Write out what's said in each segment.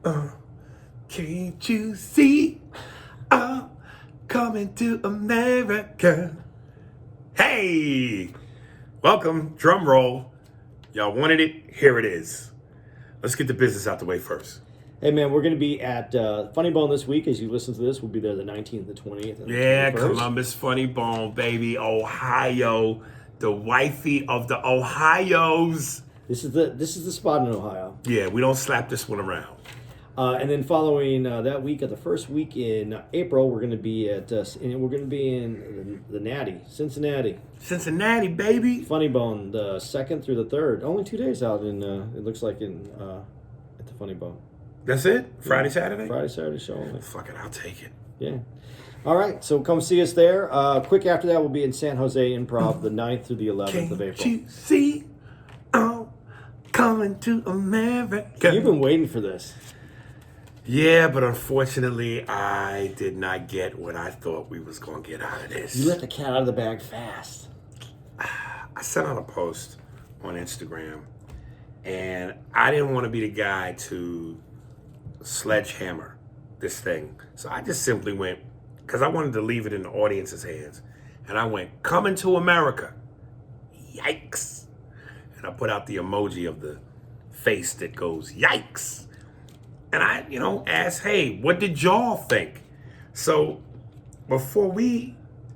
uh, can't you see? I'm coming to America. Hey, welcome. Drum roll. Y'all wanted it. Here it is. Let's get the business out the way first. Hey man, we're going to be at Funny Bone this week. As you listen to this, we'll be there the 19th, the 20th, and the 21st. Columbus Funny Bone, baby, Ohio, the wifey of the Ohios. This is the spot in Ohio. Yeah, we don't slap this one around. And then following that week, of the first week in April, we're going to be at in the Natty, Cincinnati. Cincinnati, baby. Funny Bone, the 2nd through the 3rd. Only 2 days out in it looks like in at the Funny Bone. That's it? Friday, Saturday? Friday, Saturday show only. Fuck it, I'll take it. Yeah. All right, so come see us there. Quick after that, we'll be in San Jose Improv the 9th through the 11th of April. Can't you see? I'm coming to America. You've been waiting for this. Yeah, but unfortunately, I did not get what I thought we was going to get out of this. You let the cat out of the bag fast. I sent out a post on Instagram, and I didn't want to be the guy to sledgehammer this thing. So I just simply went, because I wanted to leave it in the audience's hands, and I went, coming to America. Yikes. And I put out the emoji of the face that goes, yikes. And I, asked, hey, what did y'all think? So before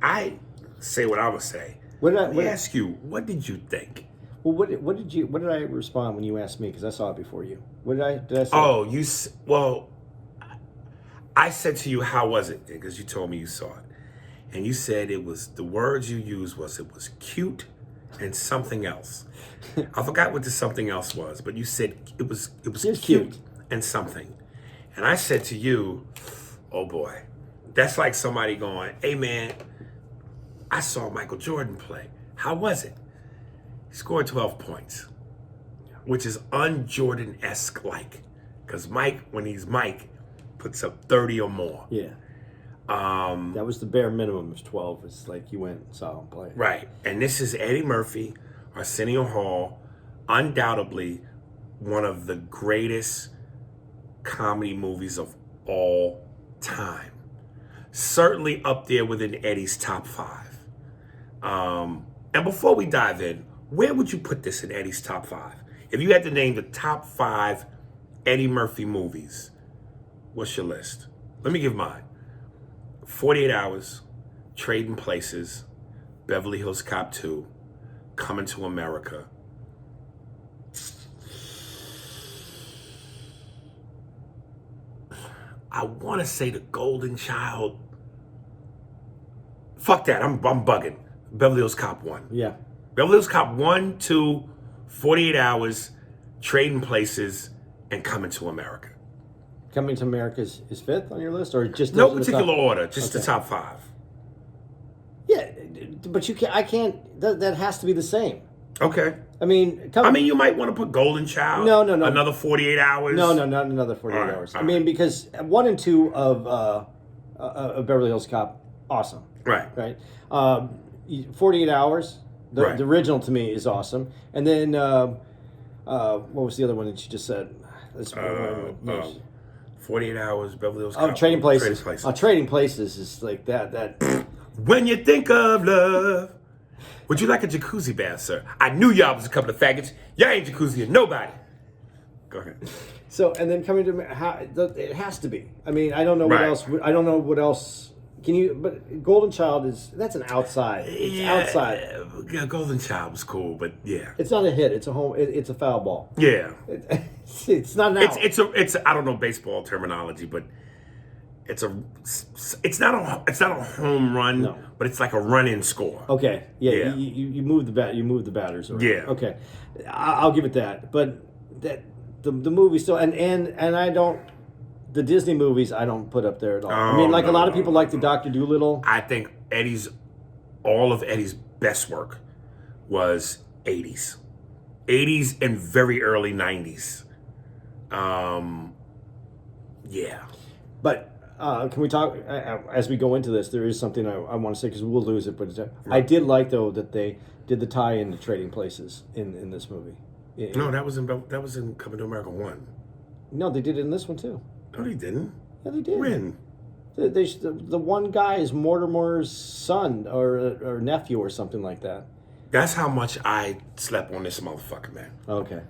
I say what I would say, let me ask you, what did you think? Well, what did I respond when you asked me? Because I saw it before you. What did I say? Oh, I said to you, how was it? Because you told me you saw it. And you said the words you used was cute and something else. I forgot what the something else was, but you said it was cute and something. And I said to you, oh boy, that's like somebody going, hey man, I saw Michael Jordan play. How was it? He scored 12 points, which is un-Jordan-esque like. Because Mike, when he's Mike, puts up 30 or more. Yeah. That was the bare minimum, was 12. It's like you went and saw him play. Right. And this is Eddie Murphy, Arsenio Hall, undoubtedly one of the greatest comedy movies of all time. Certainly up there within Eddie's top 5. And before we dive in, where would you put this in Eddie's top 5? If you had to name the top 5 Eddie Murphy movies, what's your list? Let me give mine. 48 Hours, Trading Places, Beverly Hills Cop 2, Coming to America. I want to say The Golden Child. Fuck that, I'm bugging. Beverly Hills Cop 1. Yeah. Beverly Hills Cop 1, 2, 48 Hours, Trading Places, and Coming to America. Coming to America is 5th on your list, or just no particular order, just the top 5. Yeah, but you can't. I can't. That has to be the same. Okay. I mean, you might want to put Golden Child. No. Another 48 Hours. No, not another 48 hours. I mean, because 1 and 2 of Beverly Hills Cop, awesome. Right. 48 Hours, the Right. original to me is awesome. And then what was the other one that you just said? 48 Hours, Beverly Hills Cop. Oh, Trading Places. Trading Places is like that. When you think of love, would you like a jacuzzi bath, sir? I knew y'all was a couple of faggots. Y'all ain't jacuzzi and nobody. Go ahead. So, and then coming to it has to be. I mean, I don't know what else. I don't know what else. Can you? But Golden Child that's an outside. It's outside. Yeah, Golden Child was cool, but yeah, it's not a hit. It's a home. It's a foul ball. Yeah, it's not an out. It's I don't know baseball terminology, but it's not a home run, but it's like a run-in score. Okay, yeah. You move the bat. You move the batters around. Yeah. Okay, I'll give it that. But that the movie still and I don't. The Disney movies I don't put up there at all. I mean, a lot of people like the Dr. Dolittle. I think all of Eddie's best work was 80s and very early 90s. Yeah. But can we talk, as we go into this, there is something I want to say, because we'll lose it, but I did like, though, that they did the tie-in to Trading Places in this movie. No, that was in Coming to America 1. No, they did it in this one too. No, they didn't. Yeah, they did. When? The one guy is Mortimer's son or nephew or something like that. That's how much I slept on this motherfucker, man. Okay.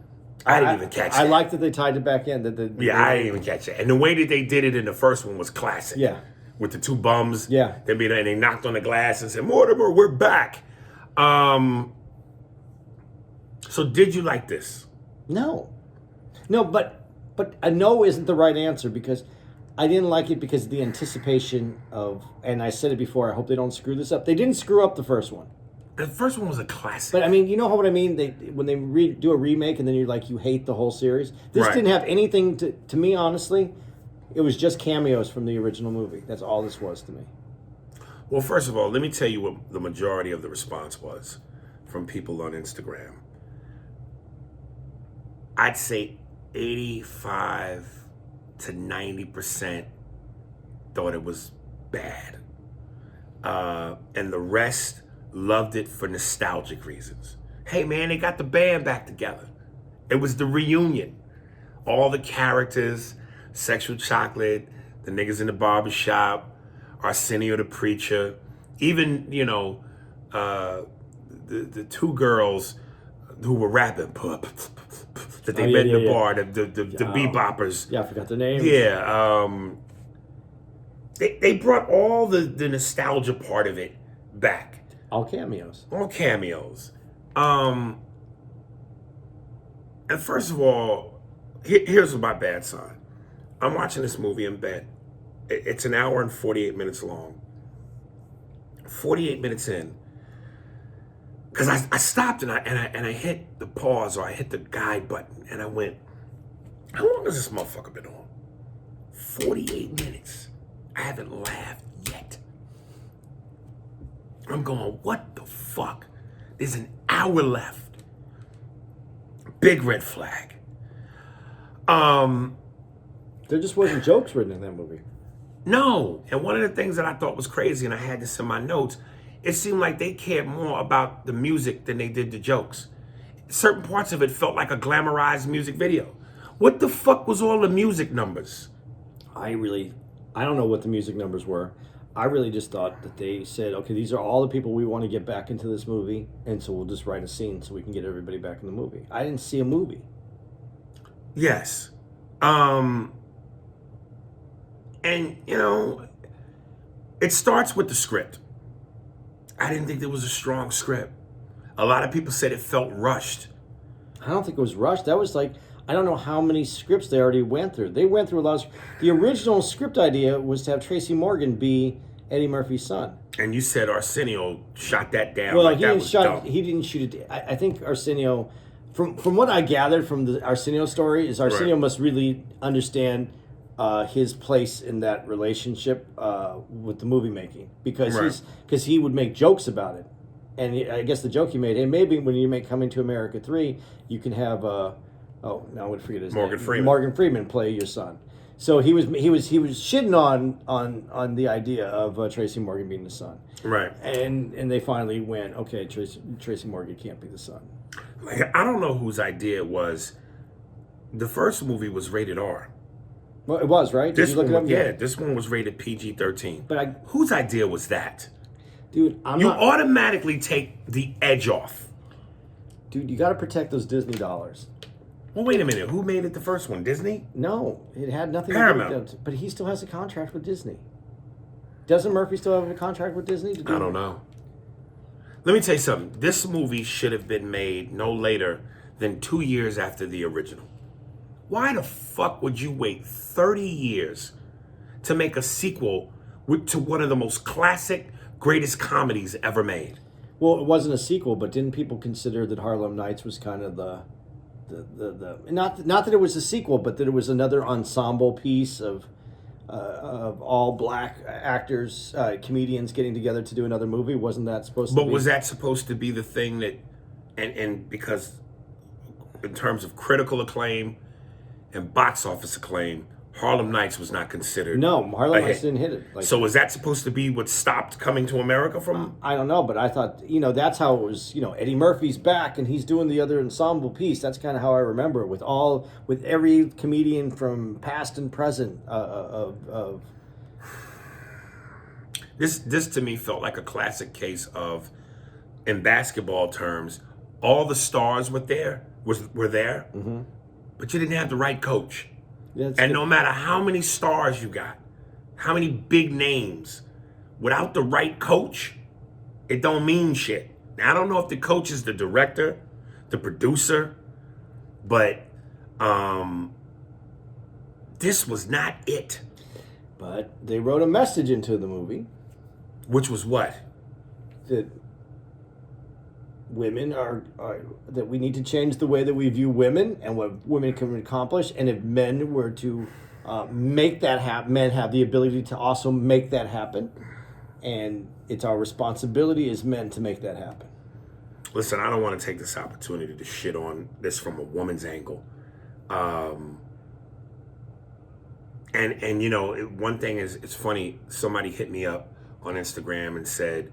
I didn't even catch I that. like that they tied it back in. I didn't even catch it. And the way that they did it in the first one was classic. Yeah. With the two bums. Yeah. And they knocked on the glass and said, Mortimer, we're back. So did you like this? No, but a no isn't the right answer because I didn't like it because of the anticipation of, and I said it before, I hope they don't screw this up. They didn't screw up the first one. The first one was a classic. But I mean, you know what I mean? When they do a remake and then you're like, you hate the whole series. This Right. didn't have anything to me, honestly. It was just cameos from the original movie. That's all this was to me. Well, first of all, let me tell you what the majority of the response was from people on Instagram. I'd say 85 to 90% thought it was bad. And the rest loved it for nostalgic reasons. Hey, man, they got the band back together. It was the reunion. All the characters, Sexual Chocolate, the niggas in the barbershop, Arsenio the preacher, even, the two girls who were rapping that they met in the bar, the beboppers. Yeah, I forgot the name. Yeah, they brought all the nostalgia part of it back. All cameos. All cameos. And first of all, here's my bad sign. I'm watching this movie in bed. It's an hour and 48 minutes long. 48 minutes in. Because I stopped and I hit the pause or I hit the guide button and I went, how long has this motherfucker been on? 48 minutes. I haven't laughed yet. I'm going, what the fuck? There's an hour left. Big red flag. There just wasn't jokes written in that movie. No. And one of the things that I thought was crazy, and I had this in my notes, it seemed like they cared more about the music than they did the jokes. Certain parts of it felt like a glamorized music video. What the fuck was all the music numbers? I don't know what the music numbers were. I really just thought that they said, okay, these are all the people we want to get back into this movie, and so we'll just write a scene so we can get everybody back in the movie. I didn't see a movie. Yes. And, it starts with the script. I didn't think there was a strong script. A lot of people said it felt rushed. I don't think it was rushed. That was like, I don't know how many scripts they already went through. They went through a lot of... The original script idea was to have Tracy Morgan be Eddie Murphy's son. And you said Arsenio shot that down. Well, like he didn't shoot it. I think Arsenio, from what I gathered from the Arsenio story, is Arsenio must really understand his place in that relationship with the movie making because he would make jokes about it, and I guess the joke he made, hey, maybe when you make Coming to America 3, you can have now I'm gonna forget his name. Morgan Freeman play your son. So he was shitting on the idea of Tracy Morgan being the son, right? And they finally went, okay, Tracy Morgan can't be the son. Like, I don't know whose idea it was. The first movie was rated R. Well, it was, right? This one was rated PG-13. But whose idea was that? Dude, you automatically take the edge off. Dude, you got to protect those Disney dollars. Well, wait a minute. Who made it the first one? Disney? No, it had nothing Paramount. to do with it. But he still has a contract with Disney. Doesn't Murphy still have a contract with Disney? I don't know. Let me tell you something. This movie should have been made no later than 2 years after the original. Why the fuck would you wait 30 years to make a sequel to one of the most classic, greatest comedies ever made? Well, it wasn't a sequel, but didn't people consider that Harlem Nights was kind of the not that it was a sequel, but that it was another ensemble piece of all black actors, comedians getting together to do another movie? Wasn't that supposed to be? But was that supposed to be the thing that, and because in terms of critical acclaim and box office acclaim, Harlem Nights was not considered. No, Harlem a Nights hit. didn't hit it. Like, So was that supposed to be what stopped Coming to America from? I don't know, but I thought, that's how it was. Eddie Murphy's back and he's doing the other ensemble piece. That's kind of how I remember it, with every comedian from past and present of. This to me felt like a classic case of, in basketball terms, all the stars were there, but you didn't have the right coach. Yeah, And no matter how many stars you got, how many big names, without the right coach, it don't mean shit. Now, I don't know if the coach is the director, the producer, but this was not it. But they wrote a message into the movie Which was what? that women are that we need to change the way that we view women and what women can accomplish. And if men were to make that happen, men have the ability to also make that happen. And it's our responsibility as men to make that happen. Listen, I don't want to take this opportunity to shit on this from a woman's angle. And one thing is, it's funny, somebody hit me up on Instagram and said,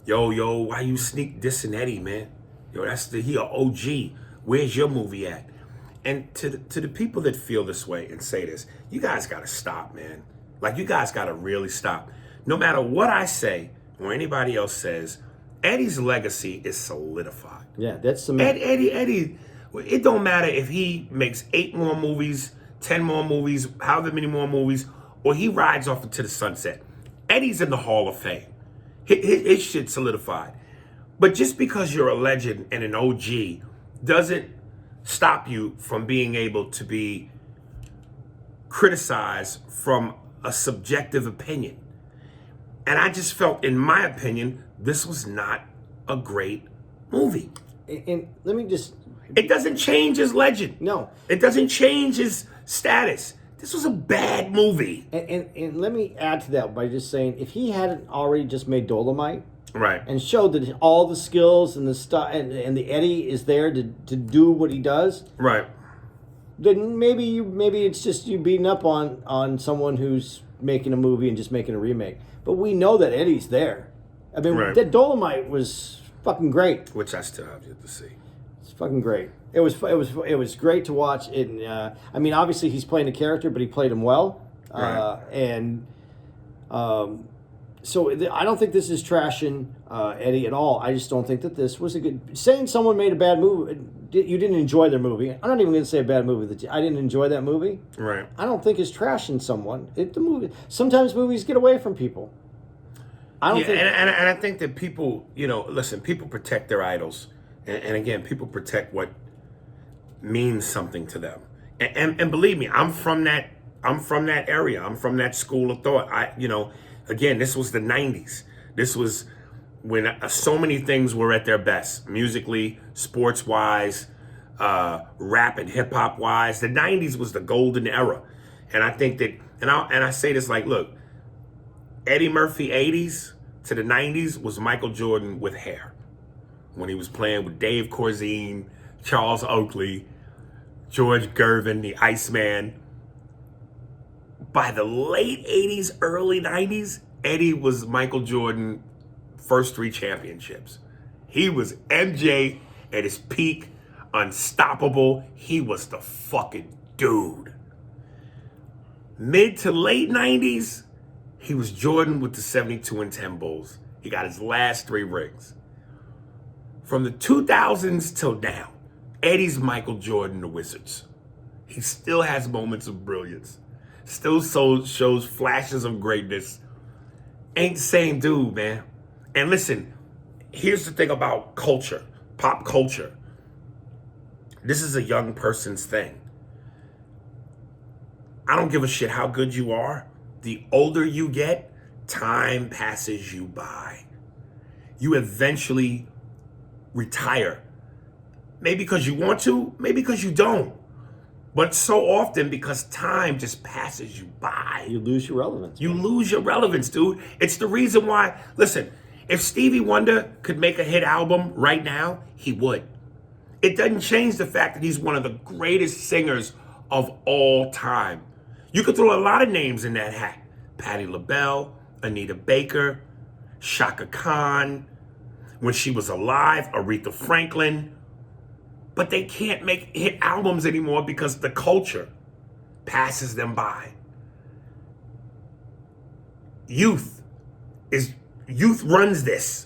yo, why you sneak dissing Eddie, man? Yo, he a OG. Where's your movie at? And to the people that feel this way and say this, you guys got to stop, man. Like, you guys got to really stop. No matter what I say or anybody else says, Eddie's legacy is solidified. Yeah, that's some. Eddie, it don't matter if he makes 8 more movies, 10 more movies, however many more movies, or he rides off into the sunset. Eddie's in the Hall of Fame. His shit's solidified. But just because you're a legend and an OG doesn't stop you from being able to be criticized from a subjective opinion. And I just felt, in my opinion, this was not a great movie. And let me just. It doesn't change his legend. No. It doesn't change his status. This was a bad movie. And let me add to that by just saying, if he hadn't already just made Dolomite, Right. and showed that all the skills and the stuff and the Eddie is there to do what he does, Right. then maybe it's just you beating up on someone who's making a movie and just making a remake. But we know that Eddie's there. I mean, Right. that Dolomite was fucking great. Which I still have yet to see. It's fucking great. It was great to watch. I mean, obviously he's playing a character, but he played him well. Right. So I don't think this is trashing Eddie at all. I just don't think that this was a good. Saying someone made a bad movie, you didn't enjoy their movie. I'm not even going to say a bad movie. That I didn't enjoy that movie. Right. I don't think it's trashing someone. The movie. Sometimes movies get away from people. I don't think. And I think that people, listen, people protect their idols, and again, people protect what means something to them. And believe me, I'm from that area. I'm from that school of thought. Again, this was the 90s. This was when so many things were at their best, musically, sports-wise, rap and hip-hop-wise. The 90s was the golden era. And I think that, and I say this like, look, Eddie Murphy 80s to the 90s was Michael Jordan with hair. When he was playing with Dave Corzine, Charles Oakley, George Gervin, the Iceman. By the late 80s, early 90s, Eddie was Michael Jordan first 3 championships. He was MJ at his peak, unstoppable. He was the fucking dude. Mid to late 90s, he was Jordan with the 72 and 10 Bulls. He got his last 3 rings. From the 2000s till now, Eddie's Michael Jordan, the Wizards. He still has moments of brilliance. Still shows flashes of greatness. Ain't the same dude, man. And listen, here's the thing about culture, pop culture. This is a young person's thing. I don't give a shit how good you are. The older you get, time passes you by. You eventually retire. Maybe because you want to, maybe because you don't. But so often because time just passes you by. You lose your relevance. You lose your relevance, dude. It's the reason why, listen, if Stevie Wonder could make a hit album right now, he would. It doesn't change the fact that he's one of the greatest singers of all time. You could throw a lot of names in that hat. Patti LaBelle, Anita Baker, Shaka Khan, when she was alive, Aretha Franklin. But they can't make hit albums anymore because the culture passes them by. Youth runs this.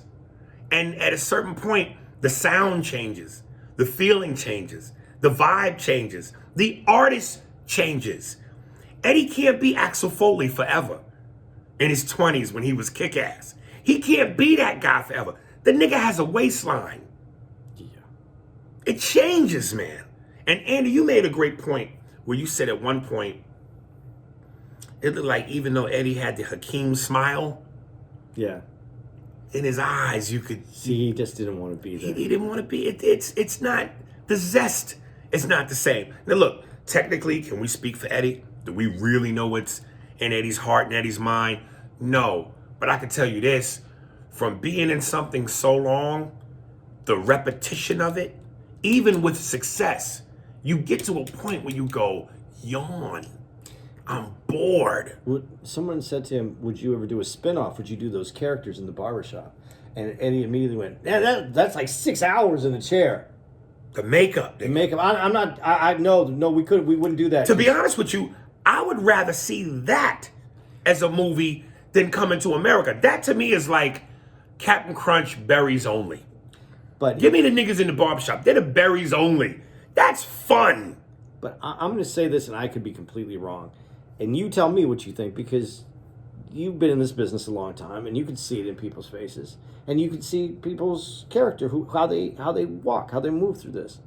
And at a certain point, the sound changes, the feeling changes, the vibe changes, the artist changes. Eddie can't be Axel Foley forever in his 20s when he was kick-ass. He can't be that guy forever. The nigga has a waistline. Yeah. It changes, man. And Andy, you made a great point where you said at one point, it looked like even though Eddie had the Hakeem smile, yeah, in his eyes you could see he just didn't want to be there. He didn't want to be. It's not, the zest is not the same. Now look, technically, can we speak for Eddie? Do we really know what's in Eddie's heart and Eddie's mind? No. But I can tell you this, from being in something so long, the repetition of it, even with success, you get to a point where you go, yawn. I'm bored. Someone said to him, would you ever do a spinoff? Would you do those characters in the barbershop? And Eddie immediately went, yeah, that's like 6 hours in the chair. The makeup. No, we wouldn't do that. To be honest with you, I would rather see that as a movie than Coming to America. That to me is like Captain Crunch berries only. But give me the niggas in the barbershop. They're the berries only. That's fun. But I'm going to say this, and I could be completely wrong. And you tell me what you think, because you've been in this business a long time, and you can see it in people's faces, and you can see people's character, how they walk, how they move through this.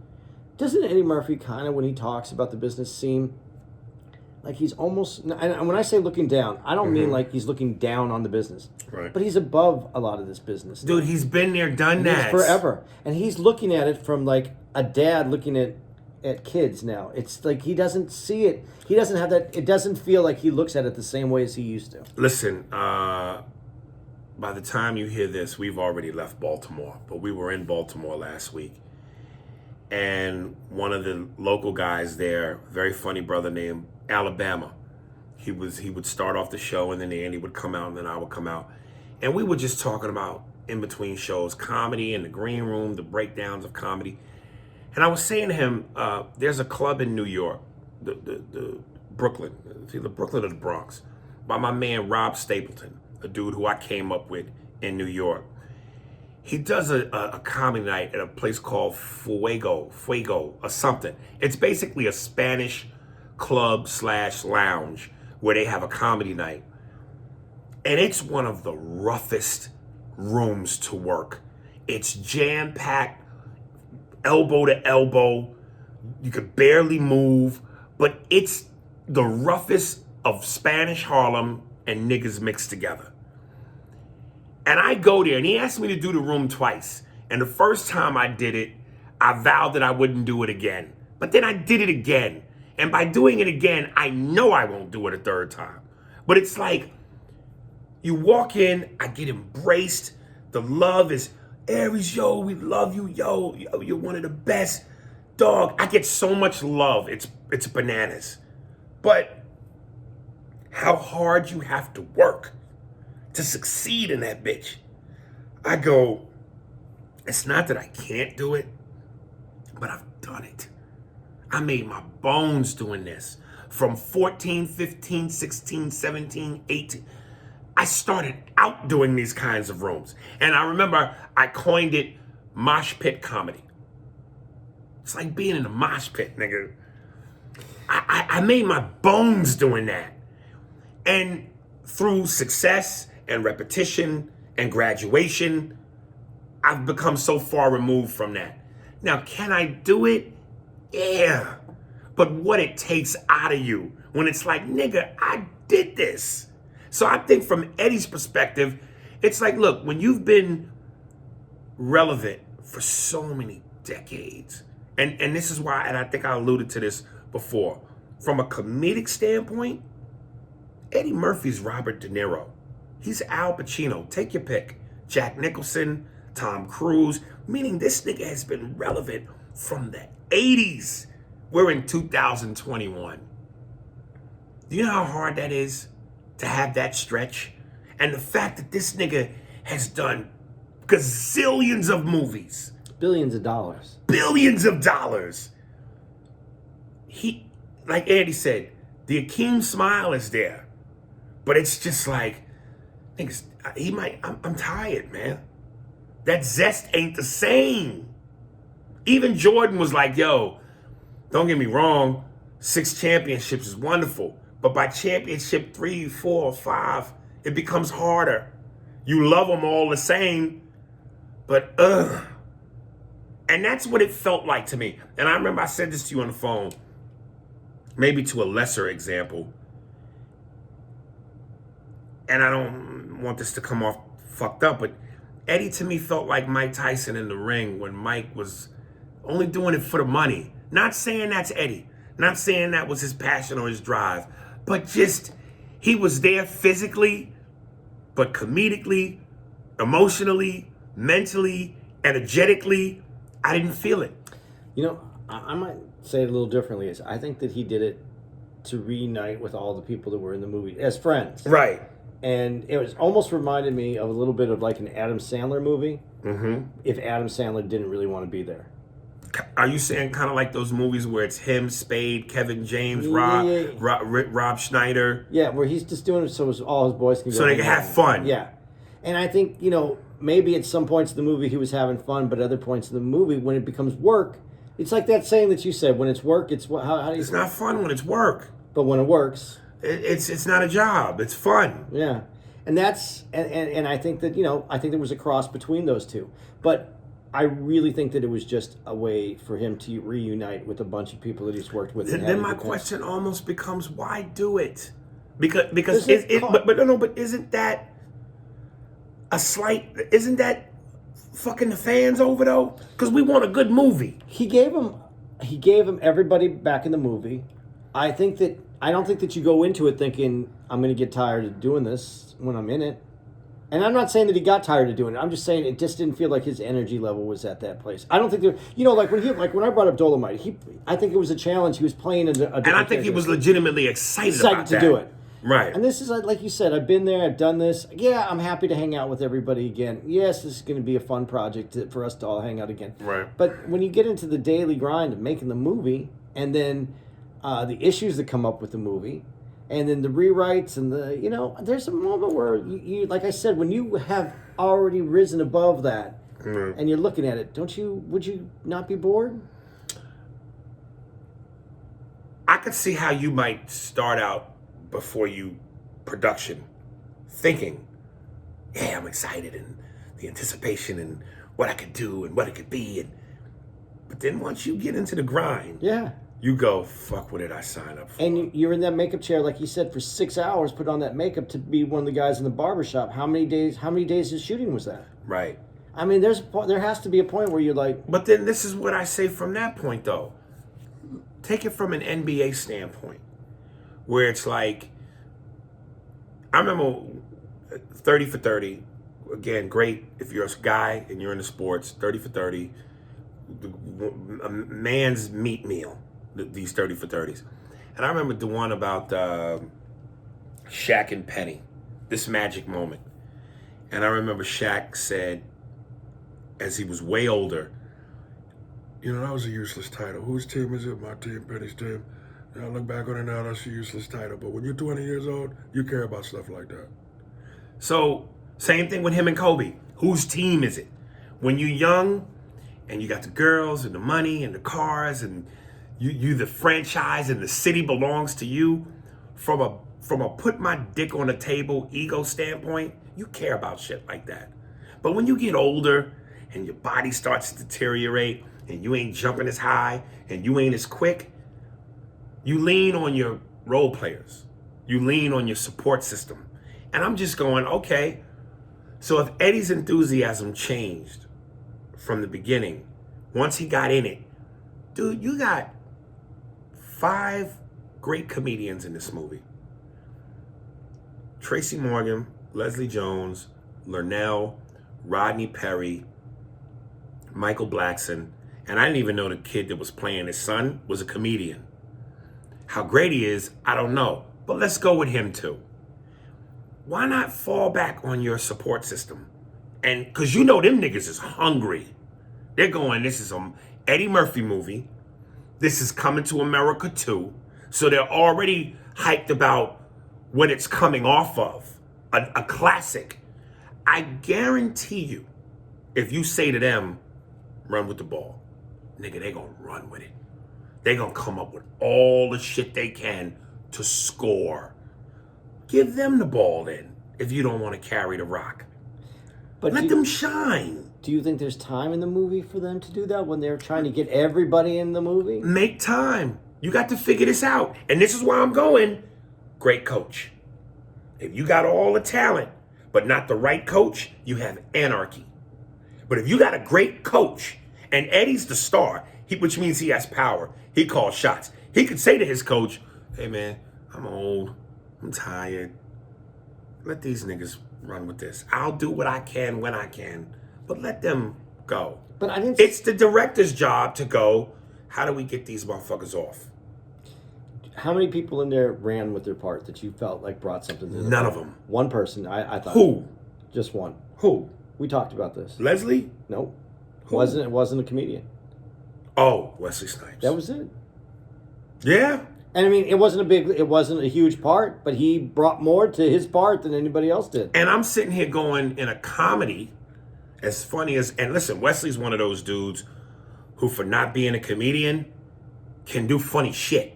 Doesn't Eddie Murphy kind of, when he talks about the business, seem like he's almost? And when I say looking down, I don't mean like he's looking down on the business, right? But he's above a lot of this business, dude. He's been there, done that forever, and he's looking at it from like a dad looking at kids now. It's like he doesn't see it. He doesn't have that. It doesn't feel like he looks at it the same way as he used to. Listen, by the time you hear this, we've already left Baltimore, but we were in Baltimore last week. And one of the local guys there, very funny brother named Alabama, he would start off the show, and then Andy would come out, and then I would come out. And we were just talking about, in between shows, comedy in the green room, the breakdowns of comedy. And I was saying to him, there's a club in New York, the Brooklyn, it's either Brooklyn or the Bronx, by my man Rob Stapleton, a dude who I came up with in New York. He does a comedy night at a place called Fuego or something. It's basically a Spanish club / lounge where they have a comedy night. And it's one of the roughest rooms to work. It's jam-packed, elbow to elbow. You could barely move, but it's the roughest of Spanish Harlem and niggas mixed together. And I go there, and he asked me to do the room twice. And the first time I did it, I vowed that I wouldn't do it again. But then I did it again. And by doing it again, I know I won't do it a third time. But it's like, you walk in, I get embraced. The love is, Aries, yo, we love you, yo, you're one of the best. Dog, I get so much love, it's bananas. But how hard you have to work to succeed in that bitch. I go, it's not that I can't do it, but I've done it. I made my bones doing this. From 14, 15, 16, 17, 18. I started out doing these kinds of rooms. And I remember I coined it mosh pit comedy. It's like being in a mosh pit, nigga. I made my bones doing that. And through success and repetition and graduation, I've become so far removed from that. Now, can I do it? Yeah. But what it takes out of you when it's like, nigga, I did this. So I think from Eddie's perspective, it's like, look, when you've been relevant for so many decades, and this is why, and I think I alluded to this before, from a comedic standpoint, Eddie Murphy's Robert De Niro. He's Al Pacino. Take your pick. Jack Nicholson, Tom Cruise, meaning this nigga has been relevant from the 80s. We're in 2021. Do you know how hard that is to have that stretch? And the fact that this nigga has done gazillions of movies, Billions of dollars. billions of dollars. He, like Andy said, the Akeem smile is there, but it's just like, niggas, I'm tired, man. That zest ain't the same. Even Jordan was like, yo, don't get me wrong, 6 championships is wonderful, but by championship 3, 4, 5, it becomes harder. You love them all the same, but and that's what it felt like to me. And I remember I said this to you on the phone, maybe to a lesser example, and I don't want this to come off fucked up, but Eddie to me felt like Mike Tyson in the ring when Mike was only doing it for the money. Not saying that's Eddie. Not saying that was his passion or his drive. But just, he was there physically, but comedically, emotionally, mentally, energetically, I didn't feel it. You know, I might say it a little differently. Is I think that he did it to reunite with all the people that were in the movie as friends. Right. And it was almost reminded me of a little bit of like an Adam Sandler movie. Mm-hmm. If Adam Sandler didn't really want to be there. Are you saying kind of like those movies where it's him, Spade, Kevin James, Yeah. Rob Schneider? Yeah, where he's just doing it so all his boys can go. So they can have fun. Yeah. And I think, you know, maybe at some points in the movie he was having fun, but other points in the movie when it becomes work, it's like that saying that you said, when it's work, it's what? How do you? It's not fun when it's work. But when it works, it's not a job. It's fun. yeah. And that's and I think that, you know, I think there was a cross between those two, but I really think that it was just a way for him to reunite with a bunch of people that he's worked with. Then my question almost becomes, why do it? Because but isn't that a slight? Isn't that fucking the fans over though? Because we want a good movie. He gave him everybody back in the movie. I don't think that you go into it thinking I'm going to get tired of doing this when I'm in it. And I'm not saying that he got tired of doing it. I'm just saying it just didn't feel like his energy level was at that place. I don't think there, you know, like when I brought up Dolomite, I think it was a challenge. He was playing a different and I think he was legitimately excited about to that. do it. Right. And this is like you said, I've been there, I've done this. Yeah, I'm happy to hang out with everybody again. Yes, this is going to be a fun project for us to all hang out again. Right. But when you get into the daily grind of making the movie, and then the issues that come up with the movie, and then the rewrites and the, you know, there's a moment where you like I said, when you have already risen above that and you're looking at it, would you not be bored? I could see how you might start out before you production thinking, yeah, I'm excited and the anticipation and what I could do and what it could be. But then once you get into the grind, yeah, you go, fuck, what did I sign up for? And you're in that makeup chair, like you said, for 6 hours, put on that makeup to be one of the guys in the barbershop. How many days of shooting was that? Right. I mean, there has to be a point where you're like... But then this is what I say from that point, though. Take it from an NBA standpoint, where it's like, I remember 30 for 30, again, great if you're a guy and you're into sports, 30 for 30, a man's meat meal. These 30 for 30s. And I remember the one about Shaq and Penny, this magic moment. And I remember Shaq said, as he was way older, you know, that was a useless title. Whose team is it? My team, Penny's team. I look back on it now, that's a useless title. But when you're 20 years old, you care about stuff like that. So, same thing with him and Kobe. Whose team is it? When you're young and you got the girls and the money and the cars and you the franchise and the city belongs to you, from a put my dick on the table ego standpoint, you care about shit like that. But when you get older and your body starts to deteriorate and you ain't jumping as high and you ain't as quick, you lean on your role players. You lean on your support system. And I'm just going, okay, so if Eddie's enthusiasm changed from the beginning, once he got in it, dude, you got 5 great comedians in this movie. Tracy Morgan, Leslie Jones, Lernell, Rodney Perry, Michael Blackson, and I didn't even know the kid that was playing his son was a comedian. How great he is, I don't know. but let's go with him too. Why not fall back on your support system? And because you know them niggas is hungry. They're going, this is an Eddie Murphy movie. This is Coming to America 2. So they're already hyped about what it's coming off of. A classic. I guarantee you, if you say to them, run with the ball, nigga, they gonna run with it. They gonna come up with all the shit they can to score. Give them the ball then, if you don't want to carry the rock. But let them shine. Do you think there's time in the movie for them to do that when they're trying to get everybody in the movie? Make time. You got to figure this out. And this is why I'm going. Great coach. If you got all the talent, but not the right coach, you have anarchy. But if you got a great coach, and Eddie's the star, which means he has power, he calls shots. He could say to his coach, hey man, I'm old, I'm tired. Let these niggas run with this. I'll do what I can when I can, but let them go. But I didn't. It's the director's job to go, how do we get these motherfuckers off? How many people in there ran with their part that you felt like brought something to the None of them. One person, I thought. Who? Just one. Who? We talked about this. Leslie? Nope. Who? It wasn't a comedian. Oh, Wesley Snipes. That was it. Yeah. And I mean, it wasn't a huge part, but he brought more to his part than anybody else did. And I'm sitting here going, in a comedy, as funny as, and listen, Wesley's one of those dudes who, for not being a comedian, can do funny shit.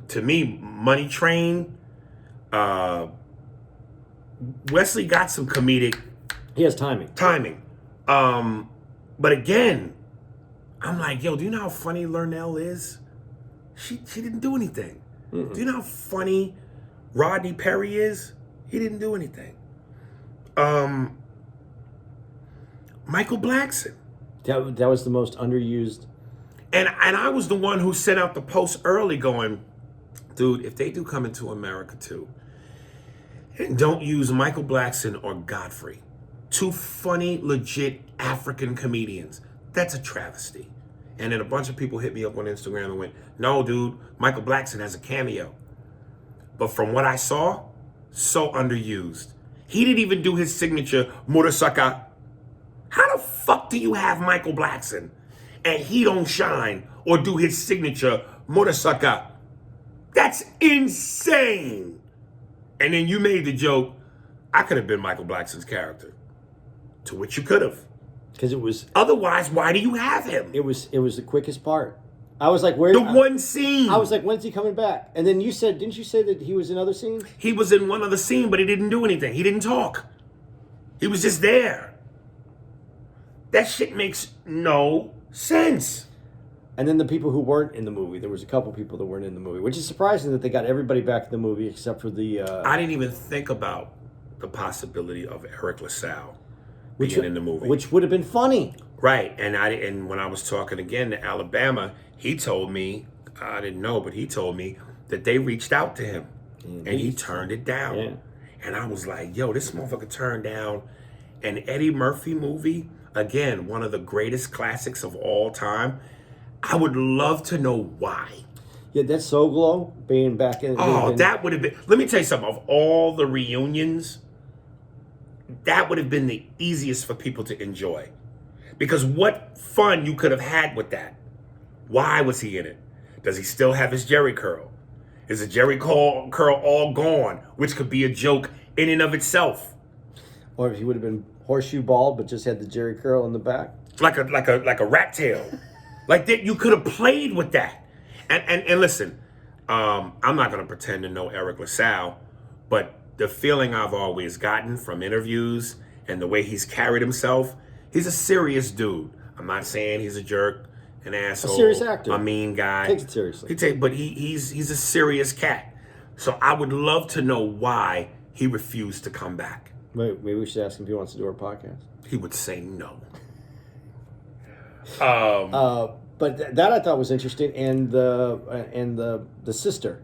To me, Money Train, Wesley got some comedic. He has timing. But again, I'm like, yo, do you know how funny Lernell is? She didn't do anything. Mm-mm. Do you know how funny Rodney Perry is? He didn't do anything. Michael Blackson. That was the most underused. And I was the one who sent out the post early going, dude, if they do Coming to America 2, and don't use Michael Blackson or Godfrey, two funny, legit African comedians, that's a travesty. And then a bunch of people hit me up on Instagram and went, no, dude, Michael Blackson has a cameo. But from what I saw, so underused. He didn't even do his signature Murasaka. How the fuck do you have Michael Blackson and he don't shine or do his signature Murasaka? That's insane. And then you made the joke, I could have been Michael Blackson's character. To which you could have. Because it was. Otherwise, why do you have him? It was the quickest part. I was like, one scene. I was like, when's he coming back? And then didn't you say that he was in other scenes? He was in one other scene, but he didn't do anything. He didn't talk. He was just there. That shit makes no sense. And then the people who weren't in the movie, there was a couple people that weren't in the movie, which is surprising that they got everybody back in the movie except for the... I didn't even think about the possibility of Eric LaSalle being in the movie. Which would have been funny. Right. And when I was talking again to Alabama, he told me, I didn't know, but he told me that they reached out to him and he turned it down. Yeah. And I was like, yo, this motherfucker turned down an Eddie Murphy movie. Again, one of the greatest classics of all time. I would love to know why. Yeah, that So Glow being back in. That would have been. Let me tell you something. Of all the reunions, that would have been the easiest for people to enjoy. Because what fun you could have had with that. Why was he in it? Does he still have his Jerry curl? Is the Jerry curl all gone? Which could be a joke in and of itself. Or if he would have been horseshoe bald, but just had the Jerry curl in the back. Like a rat tail. Like that, you could have played with that. And listen, I'm not going to pretend to know Eric LaSalle, but the feeling I've always gotten from interviews and the way he's carried himself, he's a serious dude. I'm not saying he's a jerk, an asshole, a serious actor, a mean guy. Takes it seriously. But he's a serious cat. So I would love to know why he refused to come back. Maybe we should ask him if he wants to do our podcast. He would say no. But that I thought was interesting, and the sister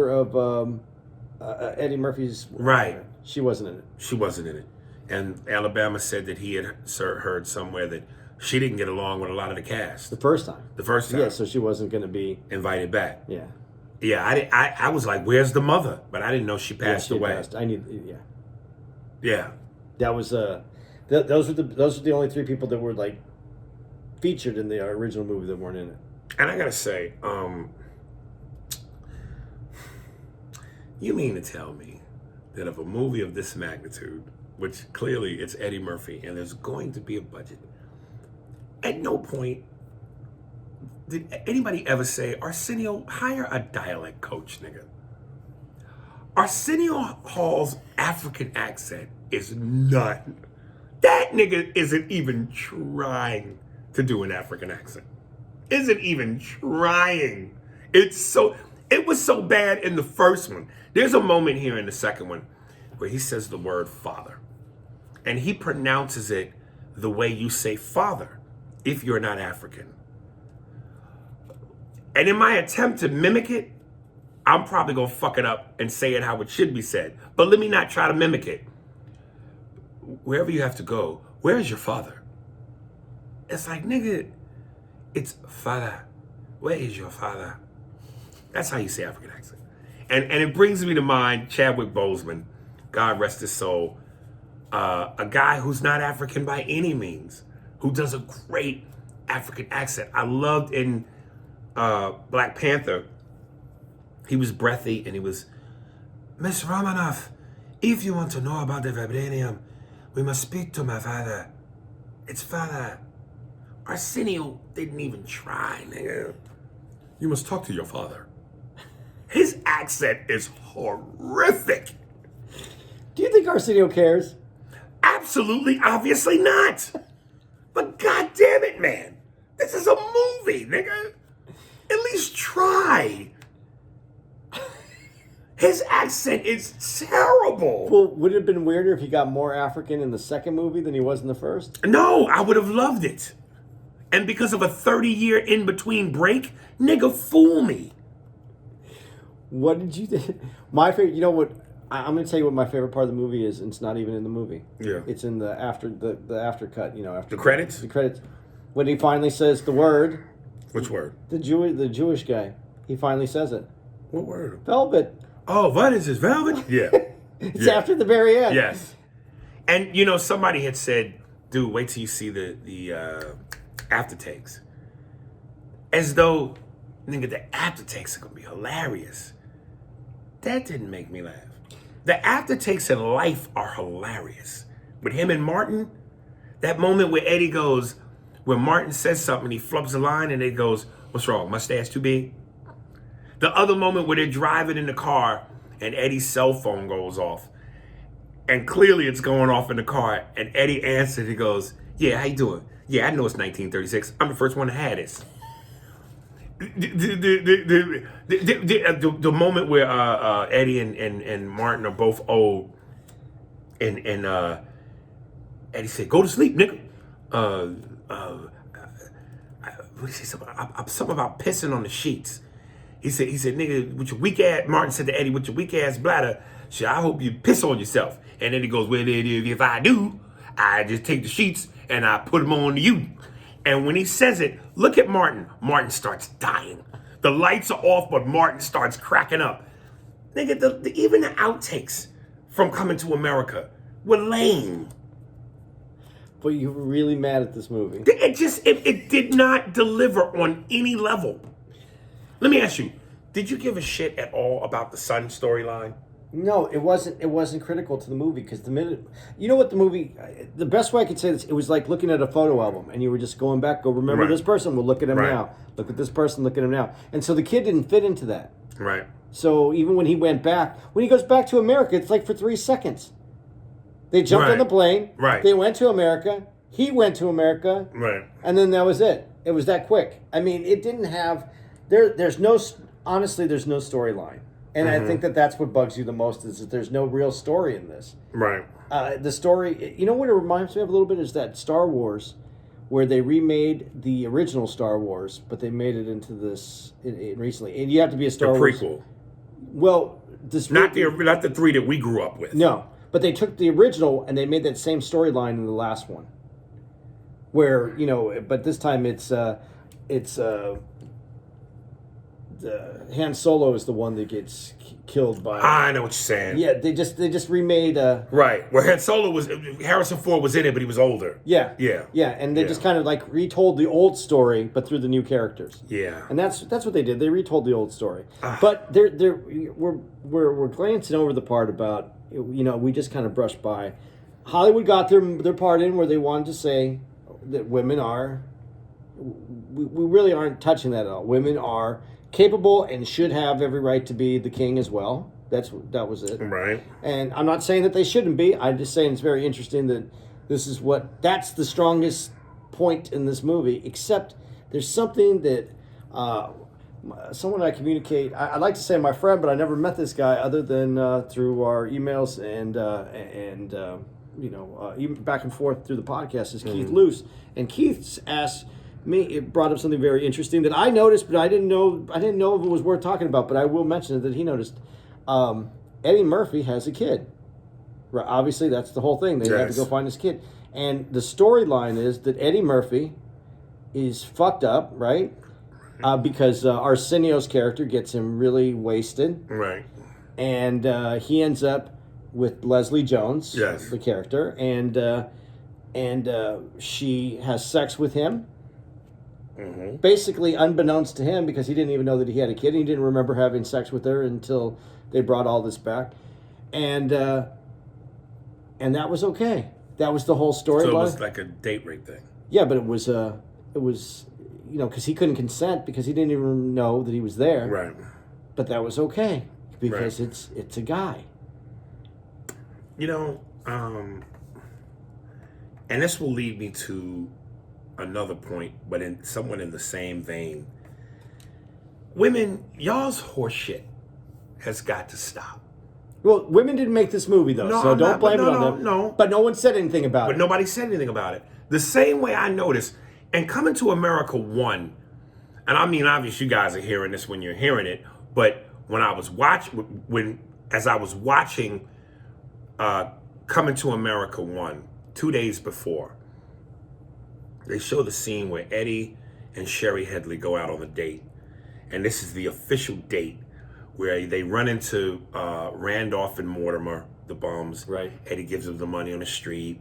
of Eddie Murphy's right. She wasn't in it. She wasn't in it, and Alabama said that he had heard somewhere that she didn't get along with a lot of the cast the first time. Yeah, so she wasn't going to be invited back. Yeah. Yeah, I was like, "Where's the mother?" But I didn't know she passed she away. passed. I need. Yeah. Yeah. That was those were the only three people that were like featured in the original movie that weren't in it. And I gotta say, you mean to tell me that of a movie of this magnitude, which clearly it's Eddie Murphy, and there's going to be a budget, at no point did anybody ever say, Arsenio, hire a dialect coach, nigga? Arsenio Hall's African accent is none. That nigga isn't even trying to do an African accent. Isn't even trying. It was so bad in the first one. There's a moment here in the second one where he says the word father. And he pronounces it the way you say father if you're not African. And in my attempt to mimic it, I'm probably gonna fuck it up and say it how it should be said. But let me not try to mimic it. Wherever you have to go, where is your father? It's like, nigga, it's father. Where is your father? That's how you say African accent. And it brings me to mind Chadwick Boseman, God rest his soul, a guy who's not African by any means, who does a great African accent. I loved in Black Panther, he was breathy and he was, Miss Romanoff, if you want to know about the vibranium, we must speak to my father. It's father. Arsenio didn't even try, nigga. You must talk to your father. His accent is horrific. Do you think Arsenio cares? Absolutely, obviously not. But god damn it, man. This is a movie, nigga. At least try. His accent is terrible. Well, would it have been weirder if he got more African in the second movie than he was in the first? No, I would have loved it. And because of a 30-year in-between break, nigga, fool me. What did you think? My favorite, you know what? I'm going to tell you what my favorite part of the movie is, and it's not even in the movie. Yeah. It's in the after cut, you know, after the credits? The credits. When he finally says the word. Which word? The Jewish guy. He finally says it. What word? Velvet. Oh, what is this, velvet? Yeah. It's after the very end. Yes. And, you know, somebody had said, dude, wait till you see the aftertakes. As though, nigga, the aftertakes are going to be hilarious. That didn't make me laugh. The aftertakes in life are hilarious. With him and Martin, that moment where Eddie goes, where Martin says something, he flubs a line and it goes, what's wrong, mustache too big? The other moment where they're driving in the car and Eddie's cell phone goes off. And clearly it's going off in the car. And Eddie answered, he goes, yeah, how you doing? Yeah, I know it's 1936. I'm the first one to have this. The moment where Eddie and Martin are both old, and Eddie said, "Go to sleep, nigga." What did he say? Something about pissing on the sheets. He said, "Nigga, with your weak ass." Martin said to Eddie, "With your weak ass bladder, shit, I hope you piss on yourself." And then he goes, "Well, if I do, I just take the sheets and I put them on you." And when he says it, look at Martin. Martin starts dying. The lights are off, but Martin starts cracking up. Nigga, even the outtakes from Coming to America were lame. But you were really mad at this movie. It did not deliver on any level. Let me ask you, did you give a shit at all about the son storyline? No, it wasn't critical to the movie because the minute, you know what, the best way I could say this, it was like looking at a photo album and you were just going back, remember this person, we'll look at him now. Look at this person, look at him now. And so the kid didn't fit into that. Right. So even when he goes back to America, it's like for 3 seconds. They jumped on the plane. Right. They went to America. He went to America. Right. And then that was it. It was that quick. I mean, it didn't have, there's no storyline. And I think that's what bugs you the most is that there's no real story in this. Right. The story, you know what it reminds me of a little bit is that Star Wars, where they remade the original Star Wars, but they made it into this recently. And you have to be a Star Wars prequel. Well, not the three that we grew up with. No, but they took the original and they made that same storyline in the last one. Where but this time it's Han Solo is the one that gets killed by. I know what you're saying. Yeah, they just remade. Right, where Han Solo was, Harrison Ford was in it, but he was older. Yeah, Yeah, and they just kind of like retold the old story, but through the new characters. Yeah, and that's what they did. They retold the old story, but we're glancing over the part about we just kind of brushed by. Hollywood got their part in where they wanted to say that women are. We really aren't touching that at all. Women are capable and should have every right to be the king as well. That was it. Right. And I'm not saying that they shouldn't be. I'm just saying it's very interesting that that's the strongest point in this movie. Except there's something that someone I communicate. I'd like to say my friend, but I never met this guy other than through our emails and even back and forth through the podcast. Is Keith Luce, and Keith's asked me. It brought up something very interesting that I noticed, but I didn't know if it was worth talking about. But I will mention it that he noticed. Eddie Murphy has a kid. Right, obviously, that's the whole thing. They had to go find his kid, and the storyline is that Eddie Murphy is fucked up, right? Because Arsenio's character gets him really wasted, right? And he ends up with Leslie Jones, the character, and she has sex with him. Mm-hmm. Basically, unbeknownst to him, because he didn't even know that he had a kid. And he didn't remember having sex with her until they brought all this back, and that was okay. That was the whole story. So it was like a date rape thing. Yeah, but it was because he couldn't consent because he didn't even know that he was there. Right. But that was okay because it's a guy. And this will lead me to another point, but somewhat in the same vein. Women, y'all's horseshit has got to stop. Well, women didn't make this movie, though, so don't blame it on them. No. But no one said anything about it. But nobody said anything about it. The same way I noticed, and Coming to America 1, and I mean, obviously you guys are hearing this when you're hearing it, but when I was watching Coming to America 1, 2 days before, they show the scene where Eddie and Sherry Headley go out on a date. And this is the official date where they run into Randolph and Mortimer, the bums. Right. Eddie gives them the money on the street.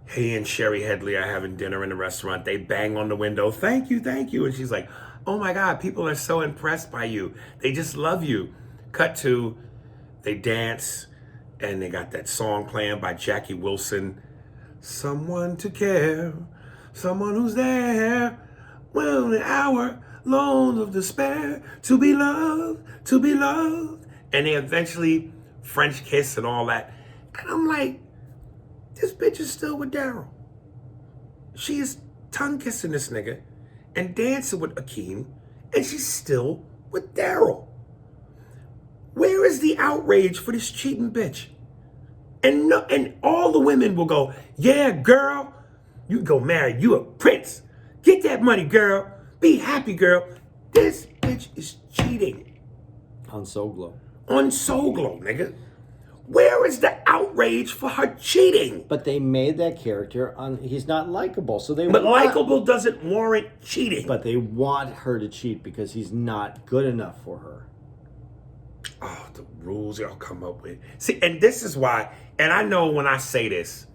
He and Sherry Headley are having dinner in the restaurant. They bang on the window, thank you, thank you. And she's like, oh my God, people are so impressed by you. They just love you. Cut to, they dance, and they got that song playing by Jackie Wilson. Someone to care, someone who's there, well, an hour, loans of despair, to be loved, to be loved. And they eventually French kiss and all that. And I'm like, this bitch is still with Daryl. She is tongue kissing this nigga and dancing with Akeem, and she's still with Daryl. Where is the outrage for this cheating bitch? And all the women will go, yeah, girl, you go marry, you a prince. Get that money, girl. Be happy, girl. This bitch is cheating. On Soglo, nigga. Where is the outrage for her cheating? But they made that character he's not likable, so But likable doesn't warrant cheating. But they want her to cheat because he's not good enough for her. Oh, the rules y'all come up with. See, and this is why, and I know when I say this,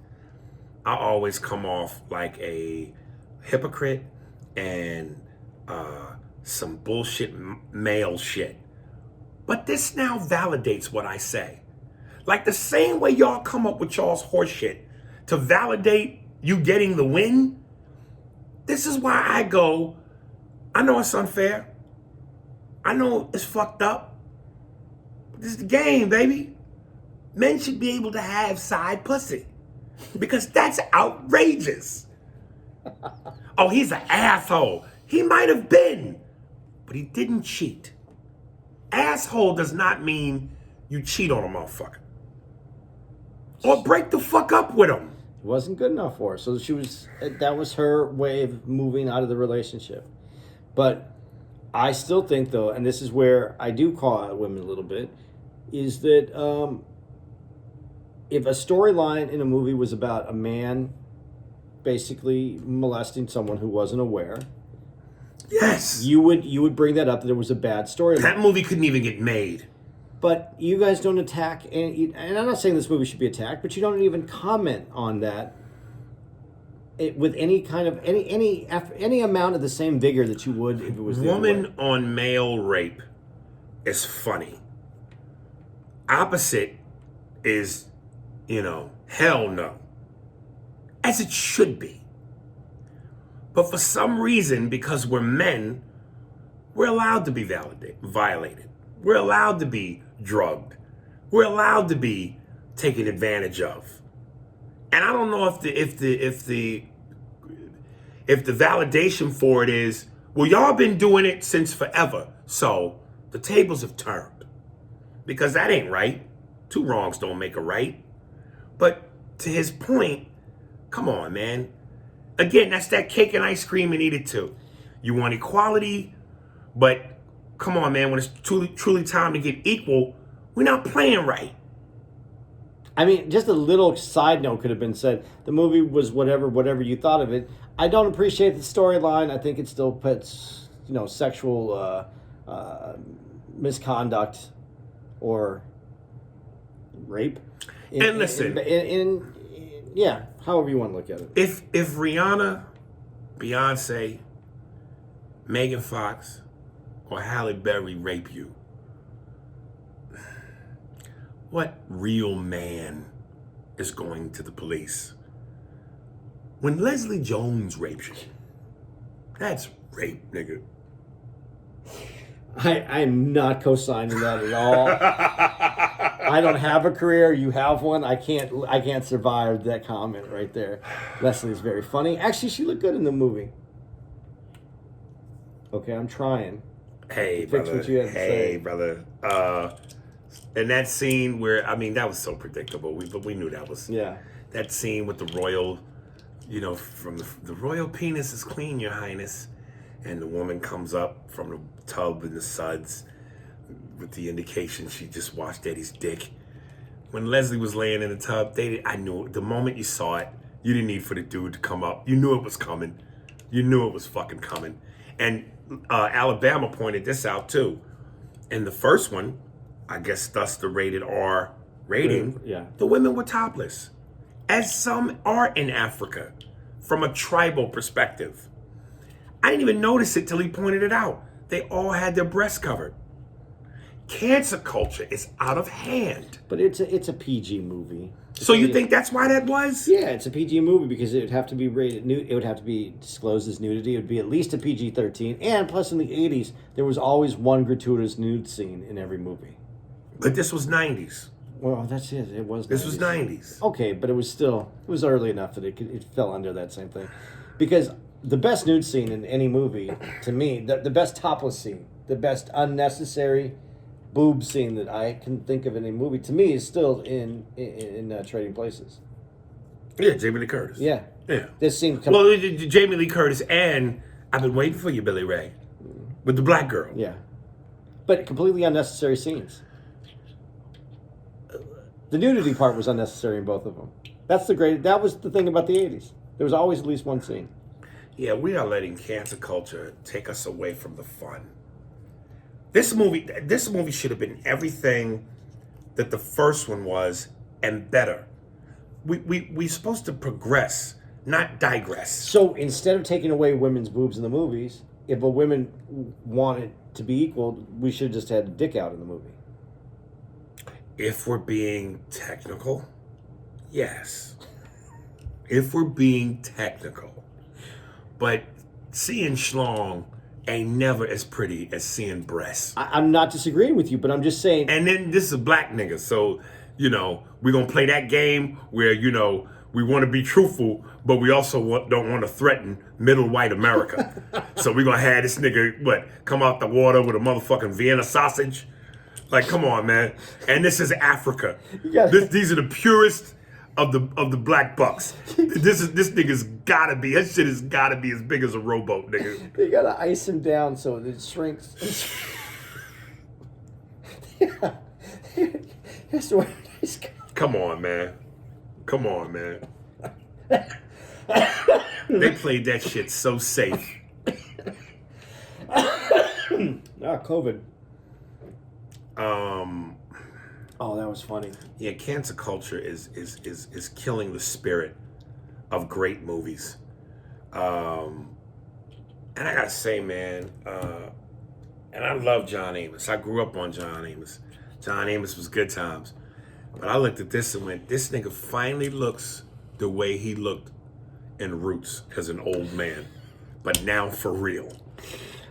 I always come off like a hypocrite and some bullshit male shit. But this now validates what I say. Like the same way y'all come up with y'all's horse shit to validate you getting the win, this is why I go, I know it's unfair. I know it's fucked up. But this is the game, baby. Men should be able to have side pussy. Because that's outrageous. Oh, he's an asshole. He might have been, but he didn't cheat. Asshole does not mean you cheat on a motherfucker. Or break the fuck up with him. It wasn't good enough for her. So that was her way of moving out of the relationship. But I still think, though, and this is where I do call out women a little bit, is that if a storyline in a movie was about a man basically molesting someone who wasn't aware, Yes. you would bring that up that it was a bad storyline. That movie couldn't even get made. But you guys don't attack, and I'm not saying this movie should be attacked, but you don't even comment on that with any kind of any amount of the same vigor that you would if it was the other way. Woman on male rape is funny. Opposite is, hell no. As it should be. But for some reason, because we're men, we're allowed to be violated. We're allowed to be drugged. We're allowed to be taken advantage of. And I don't know if the validation for it is, well, y'all been doing it since forever, so the tables have turned. Because that ain't right. Two wrongs don't make a right. But to his point, come on, man. Again, that's that cake and ice cream and eat it too. You want equality, but come on, man. When it's truly time to get equal, we're not playing right. I mean, just a little side note could have been said. The movie was whatever you thought of it. I don't appreciate the storyline. I think it still puts, sexual misconduct or rape. And listen, yeah, however you want to look at it. If Rihanna, Beyonce, Megan Fox, or Halle Berry rape you, what real man is going to the police? When Leslie Jones rapes you, that's rape, nigga. I'm not co-signing that at all. I don't have a career. You have one. I can't survive that comment right there. Leslie is very funny. Actually, she looked good in the movie. Okay, I'm trying. Hey, Fix brother. what you had to say. Brother. And that scene where, that was so predictable. We knew that was. Yeah. That scene with the royal, from the royal penis is clean, Your Highness. And the woman comes up from the tub in the suds with the indication she just washed Eddie's dick. When Leslie was laying in the tub, I knew the moment you saw it, you didn't need for the dude to come up. You knew it was coming. You knew it was fucking coming. And Alabama pointed this out too. In the first one, I guess thus the rated R rating, yeah. The women were topless. As some are in Africa, from a tribal perspective. I didn't even notice it till he pointed it out. They all had their breasts covered. Cancer culture is out of hand. But it's a PG movie. So you think that's why that was? Yeah, it's a PG movie because it would have to be rated. It would have to be disclosed as nudity. It would be at least a PG-13. And plus, in the '80s, there was always one gratuitous nude scene in every movie. But this was '90s. Well, that's it. It was. This was '90s. Okay, but it was early enough that it fell under that same thing, because the best nude scene in any movie, to me, the best topless scene, the best unnecessary boob scene that I can think of in a movie, to me, is still in Trading Places. Yeah, Jamie Lee Curtis. Yeah. Yeah. This scene. Well, Jamie Lee Curtis and I've Been Waiting for You, Billy Ray, with the black girl. Yeah. But completely unnecessary scenes. The nudity part was unnecessary in both of them. That was the thing about the '80s. There was always at least one scene. Yeah, we are letting cancer culture take us away from the fun. This movie should have been everything that the first one was and better. We're supposed to progress, not digress. So instead of taking away women's boobs in the movies, if a woman wanted to be equal, we should have just had a dick out in the movie. If we're being technical, yes. If we're being technical. But seeing schlong ain't never as pretty as seeing breasts. I'm not disagreeing with you, but I'm just saying. And then this is a black nigga, so, we're going to play that game where, we want to be truthful, but we also don't want to threaten middle white America. So we're going to have this nigga, come out the water with a motherfucking Vienna sausage? Like, come on, man. And this is Africa. These are the purest of the black bucks. This nigga's gotta be. That shit has gotta be as big as a rowboat, nigga. They gotta ice him down so it shrinks. Yeah. That's where he's going. Come on, man. Come on, man. They played that shit so safe. COVID. Um, Oh, that was funny. yeah, cancer culture is killing the spirit of great movies. And I gotta say, man, and I love John Amos. I grew up on John Amos. John Amos was good times. But I looked at this and went, this nigga finally looks the way he looked in Roots as an old man. But now for real.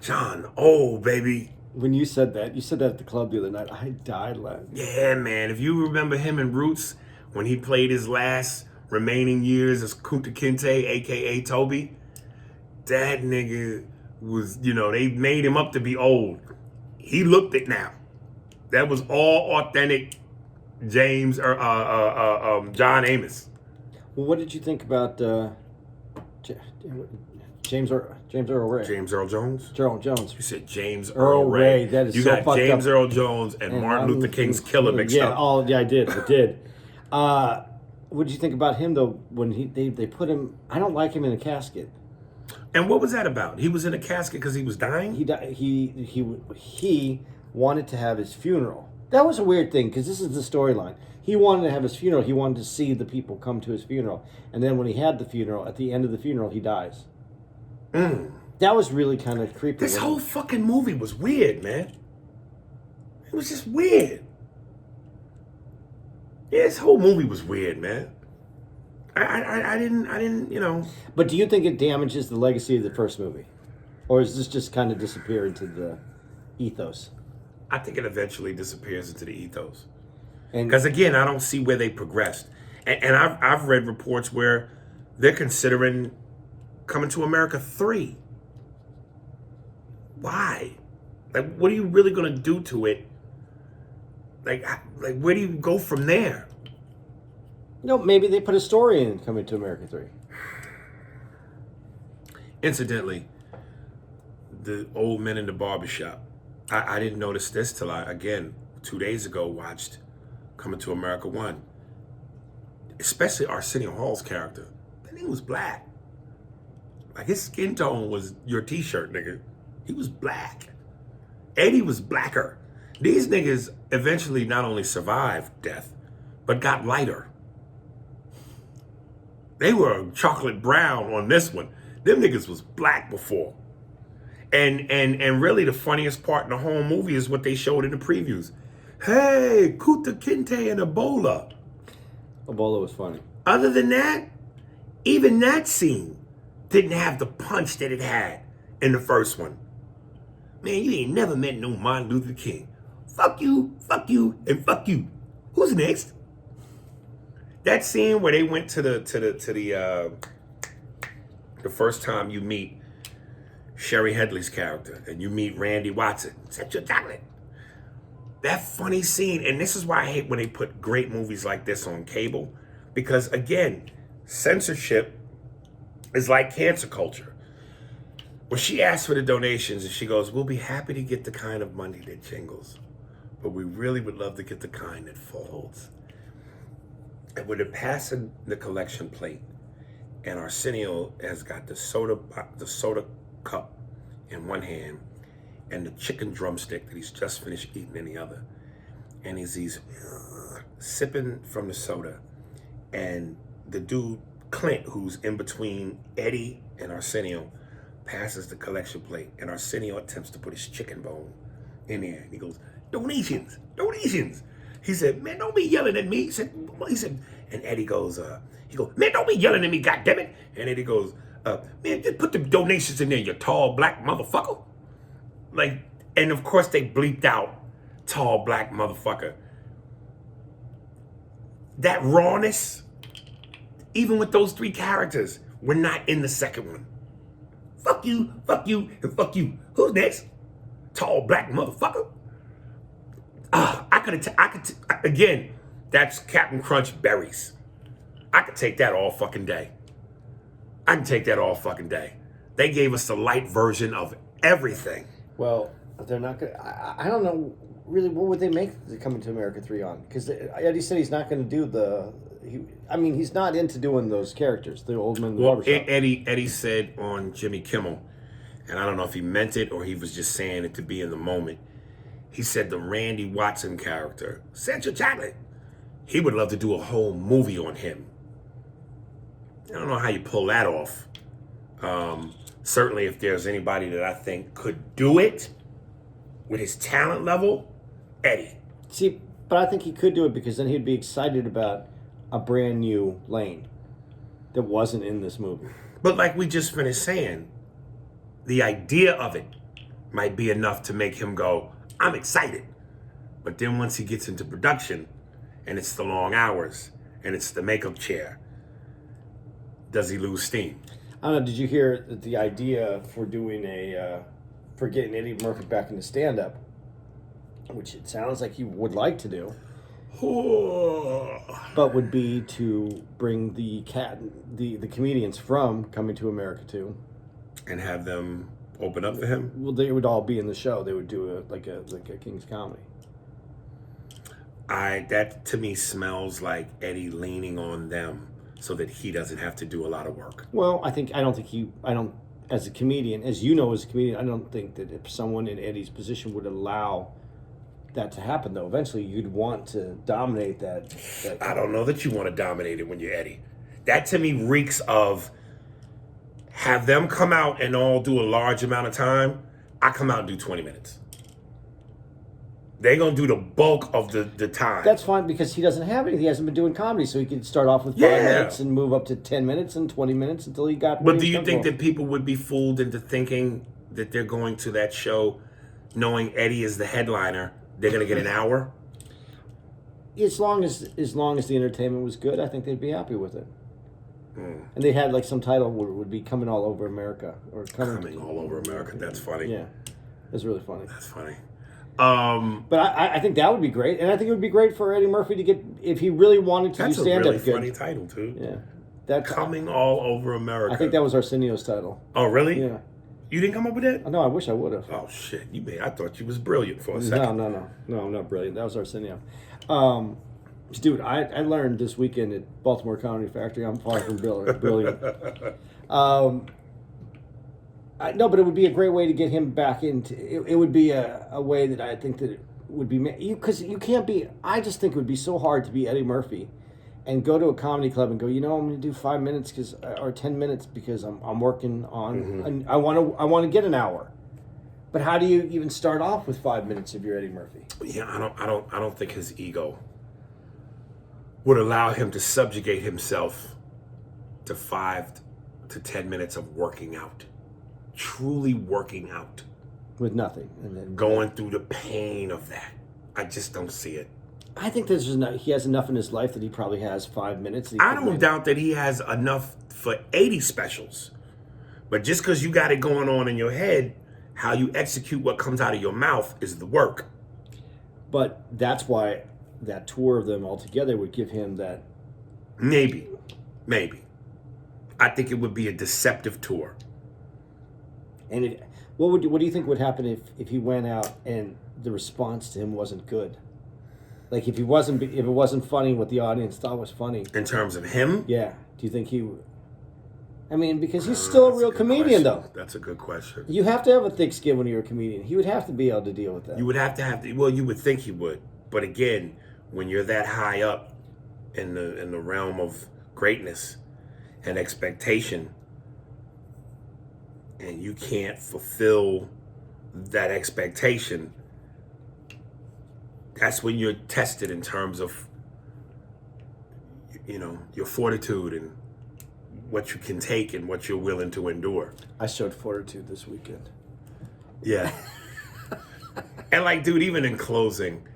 John, oh, baby. When you said that at the club the other night. I died laughing. Yeah, man. If you remember him in Roots, when he played his last remaining years as Kunta Kinte, a.k.a. Toby, that nigga was, they made him up to be old. He looked it now. That was all authentic James or John Amos. Well, what did you think about James Earl Ray? James Earl Jones? Earl Jones. You said James Earl Ray. That is you so got fucked James up. Earl Jones and Martin Luther King's killer mixed up. I did. What did you think about him though? When they put him, I don't like him in a casket. And what was that about? He was in a casket because he was dying? He wanted to have his funeral. That was a weird thing because this is the storyline. He wanted to have his funeral. He wanted to see the people come to his funeral. And then when he had the funeral, at the end of the funeral, he dies. That was really kind of creepy. This whole fucking movie was weird, man. It was just weird. Yeah, this whole movie was weird, man. I didn't. But do you think it damages the legacy of the first movie? Or is this just kind of disappear into the ethos? I think it eventually disappears into the ethos. And Because again, I don't see where they progressed. And I've read reports where they're considering Coming to America 3. Why? Like, what are you really gonna do to it? Like where do you go from there? maybe they put a story in Coming to America 3. Incidentally, the old men in the barbershop. I didn't notice this till I, again, 2 days ago, watched Coming to America 1. Especially Arsenio Hall's character. That nigga was black. Like, his skin tone was your t-shirt, nigga. He was black. Eddie was blacker. These niggas eventually not only survived death, but got lighter. They were chocolate brown on this one. Them niggas was black before. And really the funniest part in the whole movie is what they showed in the previews. Hey, Kunta Kinte and Ebola. Ebola was funny. Other than that, even that scene didn't have the punch that it had in the first one. Man, you ain't never met no Martin Luther King. Fuck you, and fuck you. Who's next? That scene where they went to the first time you meet Sherry Headley's character and you meet Randy Watson. Set your chocolate. That funny scene, and this is why I hate when they put great movies like this on cable, because again, censorship is like cancer culture. When she asks for the donations and she goes, we'll be happy to get the kind of money that jingles, but we really would love to get the kind that folds. And when they're passing the collection plate, and Arsenio has got the soda cup in one hand and the chicken drumstick that he's just finished eating in the other, and he's sipping from the soda, and the dude Clint, who's in between Eddie and Arsenio, passes the collection plate, and Arsenio attempts to put his chicken bone in there, and he goes, donations. He said, man, don't be yelling at me. He said, and Eddie goes, man, don't be yelling at me, goddammit. And Eddie goes, man, just put the donations in there, you tall black motherfucker. Like, and of course they bleeped out tall black motherfucker. That rawness, even with those three characters, were not in the second one. Fuck you, and fuck you. Who's next? Tall black motherfucker. Again, that's Captain Crunch berries. I could take that all fucking day. They gave us the light version of everything. Well, they're not going to... I don't know, really, what would they make the Coming to America 3 on? Because Eddie said he's not going to do the... he's not into doing those characters, the old men in the barbershop. Eddie said on Jimmy Kimmel, and I don't know if he meant it or he was just saying it to be in the moment. He said the Randy Watson character, Central Chocolate, he would love to do a whole movie on him. I don't know how you pull that off. Certainly if there's anybody that I think could do it with his talent level, Eddie. See, but I think he could do it because then he'd be excited about a brand new lane that wasn't in this movie. But like we just finished saying, the idea of it might be enough to make him go, I'm excited. But then once he gets into production and it's the long hours and it's the makeup chair, does he lose steam? I don't know, did you hear that the idea for doing for getting Eddie Murphy back into stand-up, which it sounds like he would like to do, but would be to bring the comedians from Coming to America 2. And have them open up for him? Well, they would all be in the show. They would do a King's Comedy. That to me smells like Eddie leaning on them so that he doesn't have to do a lot of work. Well, I don't, as a comedian, as you know, as a comedian, I don't think that if someone in Eddie's position would allow that to happen, though. Eventually, you'd want to dominate that. I don't know that you want to dominate it when you're Eddie. That to me reeks of have them come out and all do a large amount of time. I come out and do 20 minutes. They're going to do the bulk of the time. That's fine because he doesn't have anything. He hasn't been doing comedy, so he could start off with 5 minutes and move up to 10 minutes and 20 minutes until he got... But do you think that people would be fooled into thinking that they're going to that show knowing Eddie is the headliner, they're going to get an hour? As long as the entertainment was good, I think they'd be happy with it. And they had like some title would be Coming All Over America or Coming All Over America. That's funny. Yeah, it's really funny. That's funny. But I think that would be great, and I think it would be great for Eddie Murphy to get if he really wanted to do stand up. That's a really funny title too. Yeah, that's Coming All Over America. I think that was Arsenio's title. Oh, really? Yeah. You didn't come up with that? No, I wish I would have. Oh shit! I thought you was brilliant for a second. No, I'm not brilliant. That was Arsenio. Dude, I learned this weekend at Baltimore Comedy Factory. I'm far from brilliant. No, but it would be a great way to get him back into. It would be a way that I think that it would be because you can't be. I just think it would be so hard to be Eddie Murphy, and go to a comedy club and go. I'm going to do 5 minutes or 10 minutes because I'm working on. Mm-hmm. And I want to get an hour. But how do you even start off with 5 minutes if you're Eddie Murphy? Yeah, I don't think his ego would allow him to subjugate himself to 5 to 10 minutes of working out. Truly working out. With nothing. And then going through the pain of that. I just don't see it. I think he has enough in his life that he probably has 5 minutes. I don't doubt that he has enough for 80 specials. But just because you got it going on in your head, how you execute what comes out of your mouth is the work. But that's why that tour of them all together would give him that. Maybe. I think it would be a deceptive tour. And what do you think would happen if he went out and the response to him wasn't good? Like if it wasn't funny what the audience thought was funny. In terms of him? Yeah. Do you think he would? I mean, because he's still a real comedian, though. That's a good question. You have to have a thick skin when you're a comedian. He would have to be able to deal with that. You would have to. Well, you would think he would. But again, when you're that high up in the realm of greatness and expectation, and you can't fulfill that expectation, that's when you're tested in terms of, your fortitude and what you can take and what you're willing to endure. I showed fortitude this weekend. Yeah. And like, dude, even in closing,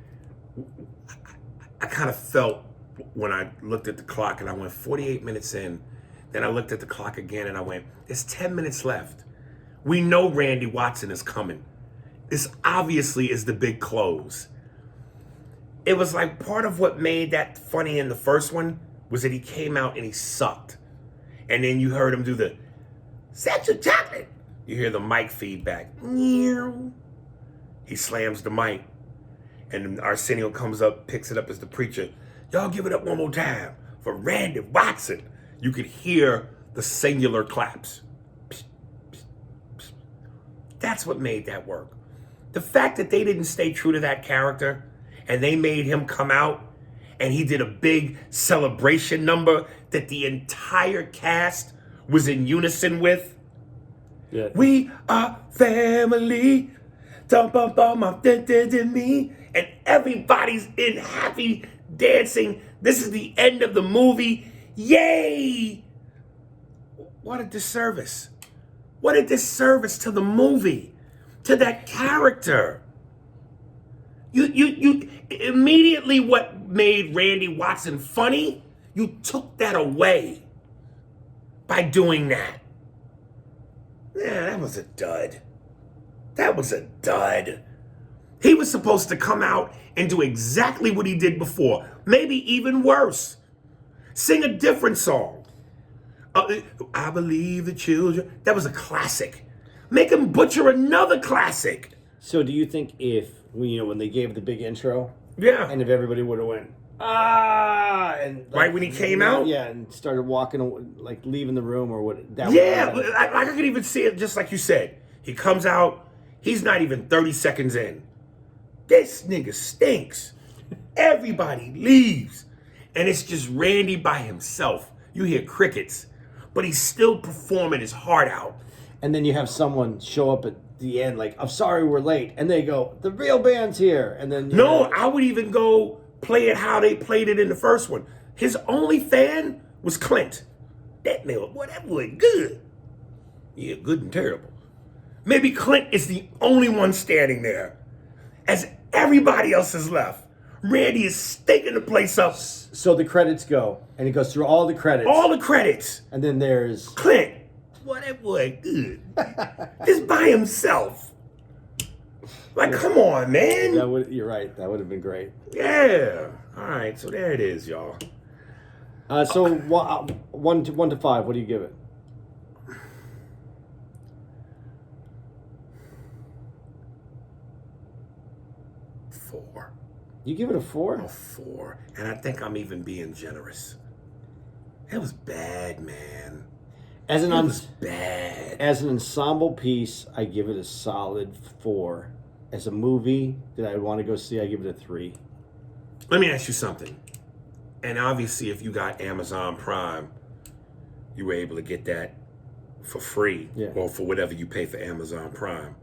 I kind of felt when I looked at the clock and I went 48 minutes in, then I looked at the clock again and I went, there's 10 minutes left. We know Randy Watson is coming. This obviously is the big close. It was like part of what made that funny in the first one was that he came out and he sucked. And then you heard him do the, Central Chocolate. You hear the mic feedback. He slams the mic. And Arsenio comes up, picks it up as the preacher. Y'all give it up one more time for Randy Watson. You could hear the singular claps. That's what made that work. The fact that they didn't stay true to that character and they made him come out and he did a big celebration number that the entire cast was in unison with. Yeah. We are family. Dump up on my me. And everybody's in happy dancing. This is the end of the movie. Yay! What a disservice. What a disservice to the movie, to that character. You immediately what made Randy Watson funny, you took that away by doing that. Yeah, that was a dud. That was a dud. He was supposed to come out and do exactly what he did before, maybe even worse. Sing a different song. I believe the children. That was a classic. Make him butcher another classic. So do you think if, when they gave the big intro, Yeah. and if everybody would have went, and Right when he came out? Yeah, and started walking, like leaving the room or what? That Yeah, I could even see it just like you said. He comes out, he's not even 30 seconds in. This nigga stinks. Everybody leaves. And it's just Randy by himself. You hear crickets, but he's still performing his heart out. And then you have someone show up at the end like, I'm sorry we're late. And they go, the real band's here. And then I would even go play it how they played it in the first one. His only fan was Clint. That boy good. Yeah, good and terrible. Maybe Clint is the only one standing there. As everybody else has left. Randy is staking the place up. So the credits go, and it goes through all the credits. All the credits. And then there's Clint. Boy, that boy good. Just by himself. Like, come on, man. You're right. That would have been great. Yeah. All right, so there it is, y'all. So 1 to 5, what do you give it? Four. You give it a 4? A 4. And I think I'm even being generous. It was bad, man. It was bad. As an ensemble piece, I give it a solid 4. As a movie that I want to go see, I give it a 3. Let me ask you something. And obviously, if you got Amazon Prime, you were able to get that for free. Yeah. Or for whatever you pay for Amazon Prime.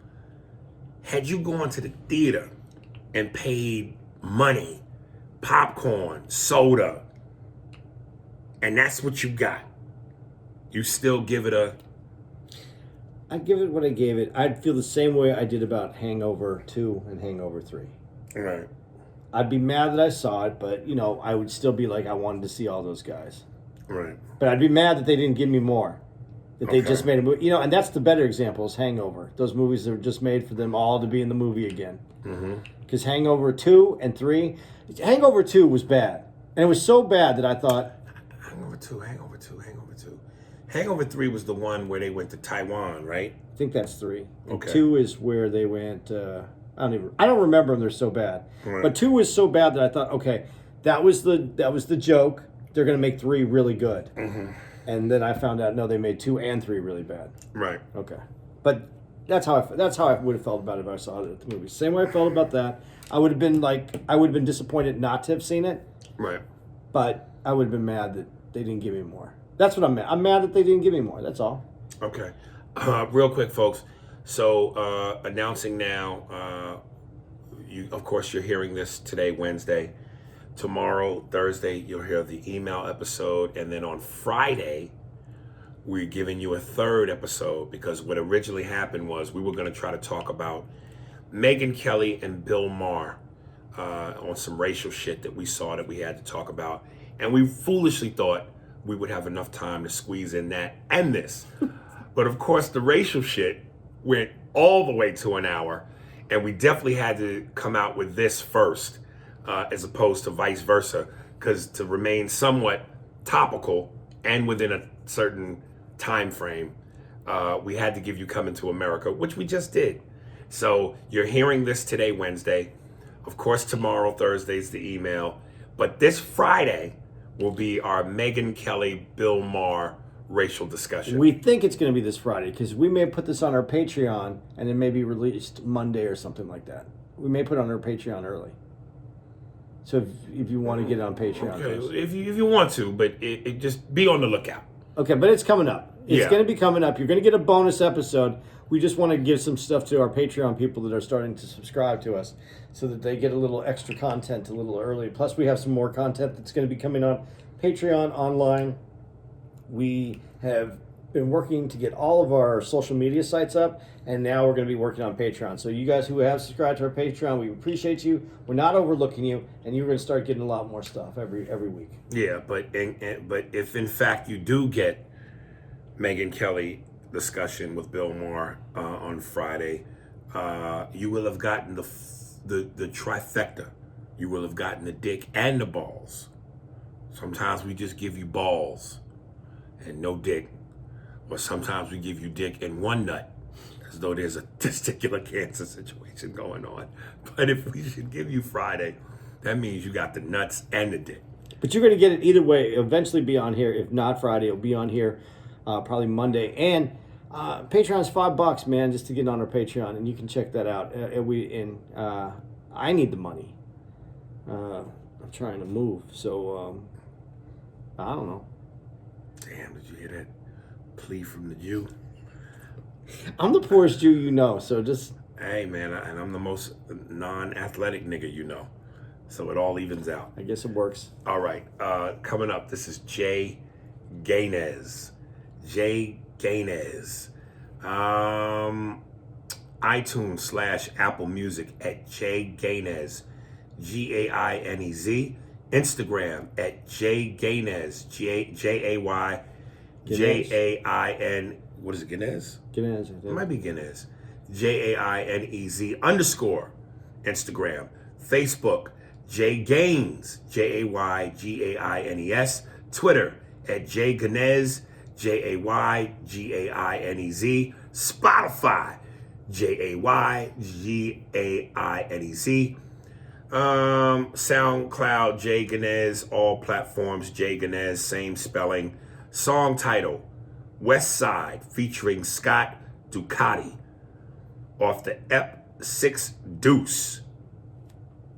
Had you gone to the theater and paid money, popcorn, soda, and that's what you got, you still give it a... I'd give it what I gave it. I'd feel the same way I did about Hangover 2 and Hangover 3. Right. I'd be mad that I saw it, but, I would still be like, I wanted to see all those guys. Right. But I'd be mad that they didn't give me more. That they just made a movie. And that's the better example is Hangover. Those movies that were just made for them all to be in the movie again. Because Hangover 2 and 3... Hangover 2 was bad. And it was so bad that I thought... Hangover 2. Hangover 3 was the one where they went to Taiwan, right? I think that's 3. Okay. And 2 is where they went... I don't remember them. They're so bad. Right. But 2 was so bad that I thought, okay, that was the joke. They're going to make 3 really good. And then I found out, no, they made 2 and 3 really bad. Right. Okay. But that's how I would have felt about it if I saw it at the movie. Same way I felt about that. I would have been disappointed not to have seen it. Right. But I would have been mad that they didn't give me more. That's what I'm mad. I'm mad that they didn't give me more. That's all. Okay. Real quick, folks. So, announcing now, of course, you're hearing this today, Wednesday. Tomorrow, Thursday, you'll hear the email episode. And then on Friday, we're giving you a third episode because what originally happened was we were going to try to talk about Megyn Kelly and Bill Maher on some racial shit that we saw that we had to talk about. And we foolishly thought we would have enough time to squeeze in that and this. But of course, the racial shit went all the way to an hour. And we definitely had to come out with this first as opposed to vice versa. Because to remain somewhat topical and within a certain time frame, we had to give you Coming to America, which we just did. So you're hearing this today, Wednesday. Of course, tomorrow, Thursday's the email. But this Friday will be our Megyn Kelly, Bill Maher racial discussion. We think it's going to be this Friday because we may put this on our Patreon and it may be released Monday or something like that. We may put it on our Patreon early. So if you want to get it on Patreon, okay, if you want to, but it just be on the lookout. Okay, but it's coming up. It's Yeah. going to be coming up. You're going to get a bonus episode. We just want to give some stuff to our Patreon people that are starting to subscribe to us so that they get a little extra content a little early. Plus, we have some more content that's going to be coming on Patreon online. We have been working to get all of our social media sites up, and now we're going to be working on Patreon. So you guys who have subscribed to our Patreon, we appreciate you. We're not overlooking you, and you're going to start getting a lot more stuff every week. Yeah, but if in fact you do get Megyn Kelly discussion with Bill Maher on Friday, you will have gotten the trifecta. You will have gotten the dick and the balls. Sometimes we just give you balls and no dick, or sometimes we give you dick and one nut, as though there's a testicular cancer situation going on. But if we should give you Friday, that means you got the nuts and the dick. But you're going to get it either way. It'll eventually be on here. If not Friday, it'll be on here probably Monday. And Patreon's $5, man, just to get on our Patreon, and you can check that out. I need the money. I'm trying to move, so I don't know. Damn, did you hear that plea from the Jew? I'm the poorest Jew you know, so just... Hey, man, and I'm the most non-athletic nigga you know. So it all evens out. I guess it works. All right, coming up, this is Jay Gainez. Jay Gainez. iTunes / Apple Music at Jay Gainez. Gainez. Instagram at Jay Gainez. Jay Jain. What is it, Gainez? Gainez, I think. It might be Gainez. Jainez _ Instagram. Facebook, Jay Gaines, Jaygaines. Twitter at Jay Gainez, Jaygainez. Spotify, Jaygainez. SoundCloud, Jay Gainez. All platforms, Jay Gainez, same spelling. Song title, West Side, featuring Scott Ducati, off the Ep 6 Deuce.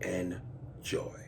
Enjoy.